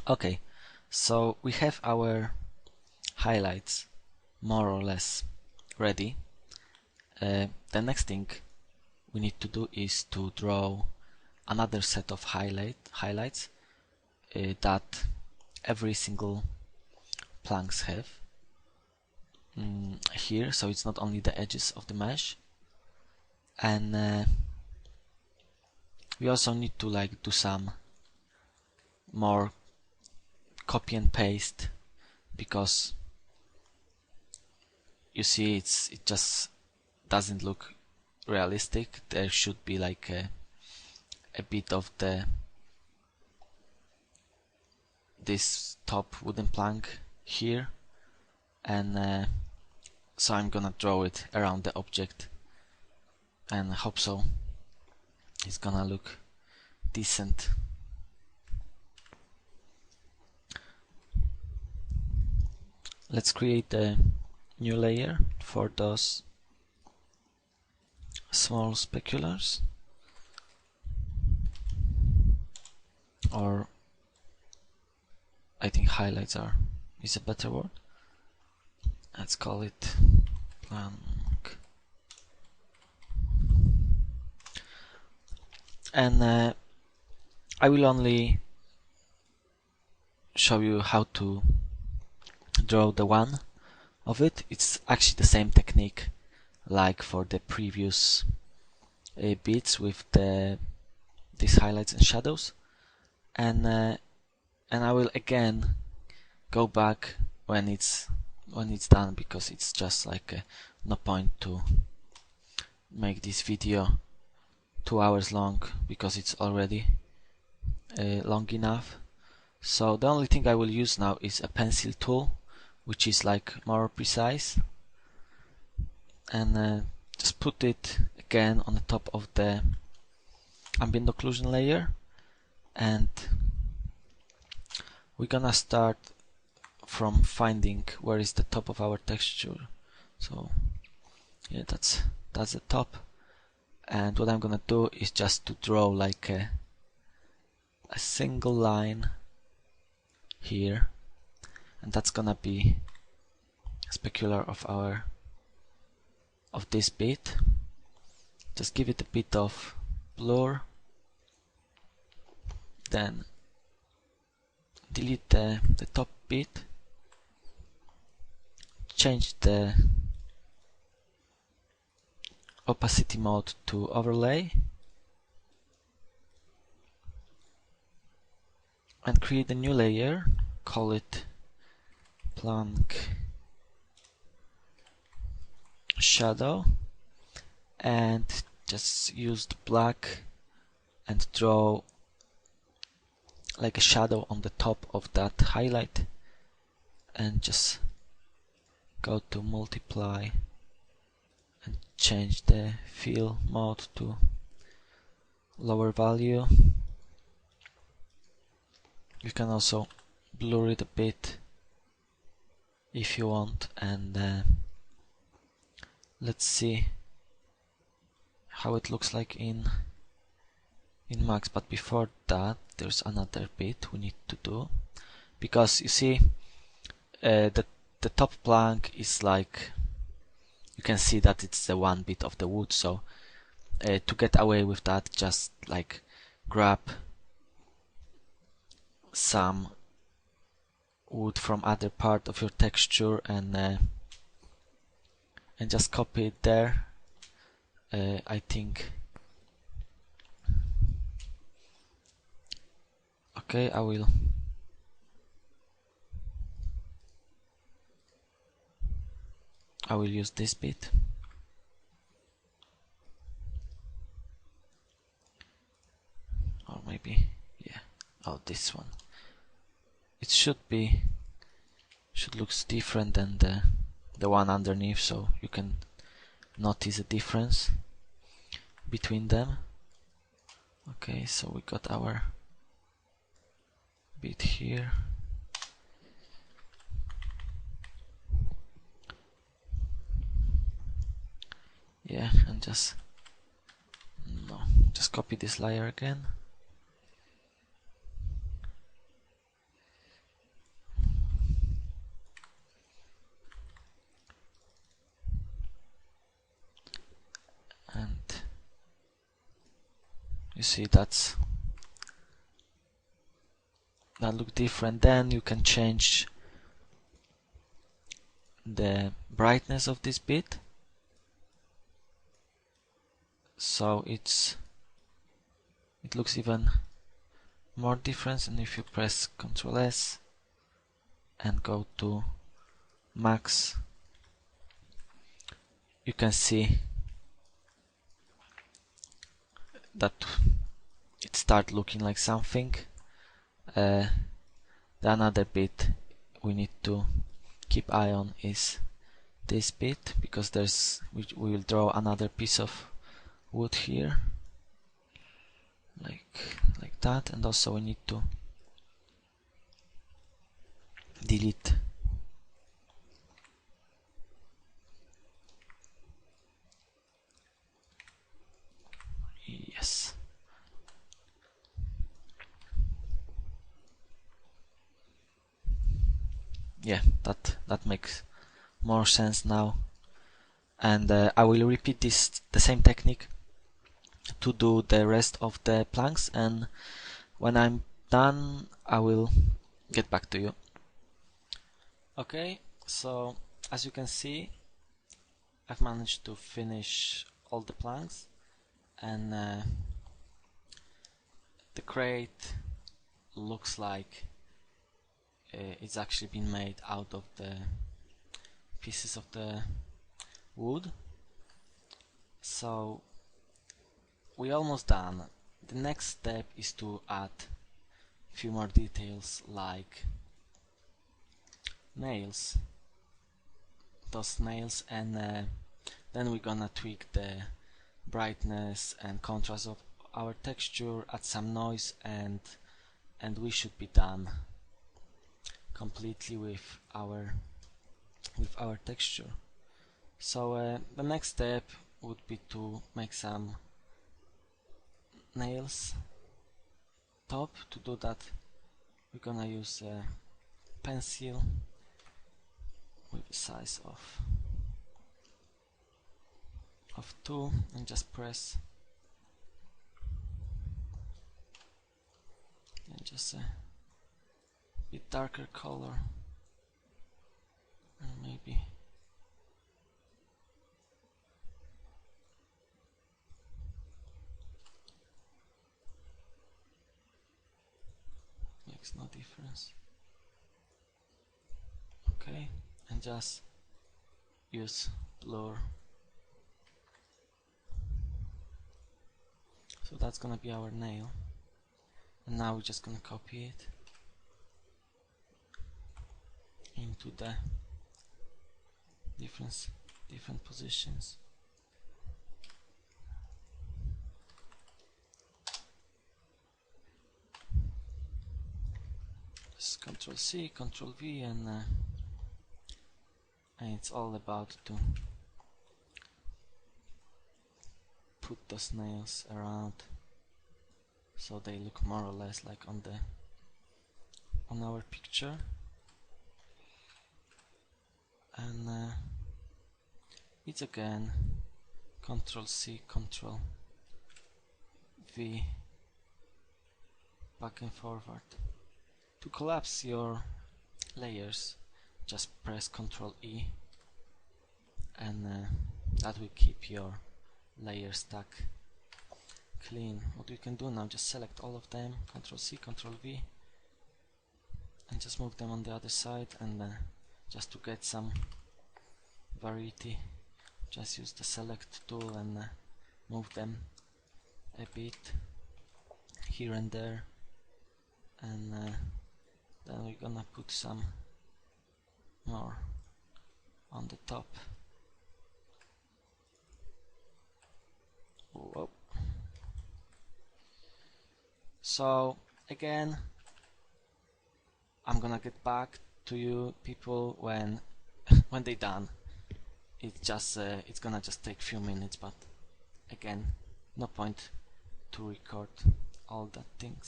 Okay, so we have our highlights more or less ready. The next thing we need to do is to draw another set of highlights that every single planks have here, so it's not only the edges of the mesh. And we also need to do some more copy and paste, because you see it just doesn't look realistic. There should be a bit of this top wooden plank here, and so I'm gonna draw it around the object and hope so it's gonna look decent. Let's create a new layer for those small speculars, or I think highlights is a better word. Let's call it plank. And I will only show you how to draw the one of it. It's actually the same technique like for the previous bits with these highlights and shadows, and I will again go back when it's done, because it's just no point to make this video 2 hours long, because it's already long enough. So the only thing I will use now is a pencil tool, which is more precise, and just put it again on the top of the ambient occlusion layer, and we're gonna start from finding where is the top of our texture. So yeah, that's the top, and what I'm gonna do is just to draw a single line here, and that's gonna be a specular of this bit. Just give it a bit of blur, then delete the top bit, change the opacity mode to overlay, and create a new layer, call it plank shadow, and just use the black and draw a shadow on the top of that highlight, and just go to multiply and change the fill mode to lower value. You can also blur it a bit if you want, and let's see how it looks like in Max. But before that, there's another bit we need to do, because you see the top plank is you can see that it's the one bit of the wood. So to get away with that, just grab some wood from other part of your texture and just copy it there. I think okay, I will use this bit, or maybe this one. It should looks different than the one underneath, so you can notice a difference between them. Okay, so we got our bit here. Yeah, and just copy this layer again. You see that look different. Then you can change the brightness of this bit, so it looks even more different. And if you press Ctrl S and go to max, you can see that it start looking like something. The another bit we need to keep eye on is this bit, because we will draw another piece of wood here, like that, and also we need to delete yes. Yeah, that makes more sense now. And I will repeat the same technique to do the rest of the planks, and when I'm done I will get back to you. Okay, so as you can see, I've managed to finish all the planks, and the crate looks like it's actually been made out of the pieces of the wood. So we're almost done. The next step is to add a few more details, like nails, those nails, and then we're gonna tweak the brightness and contrast of our texture, add some noise, and we should be done completely with our texture. So the next step would be to make some nails top. To do that, we're gonna use a pencil with a size of 2 and just press, and just a bit darker color, and maybe makes no difference. Okay, and just use blur. So that's gonna be our nail, and now we're just gonna copy it into the different positions. Just Ctrl C, Ctrl V, and it's all about to put those nails around so they look more or less like on our picture. And it's again Ctrl C, Ctrl V, back and forward. To collapse your layers, just press Ctrl E, and that will keep your layer stack clean. What you can do now, just select all of them, Ctrl C, Ctrl V, and just move them on the other side, and just to get some variety, just use the select tool and move them a bit here and there, and then we're gonna put some more on the top. Whoa. So again, I'm gonna get back to you people when they're done. It's gonna just take few minutes, but again, no point to record all that things.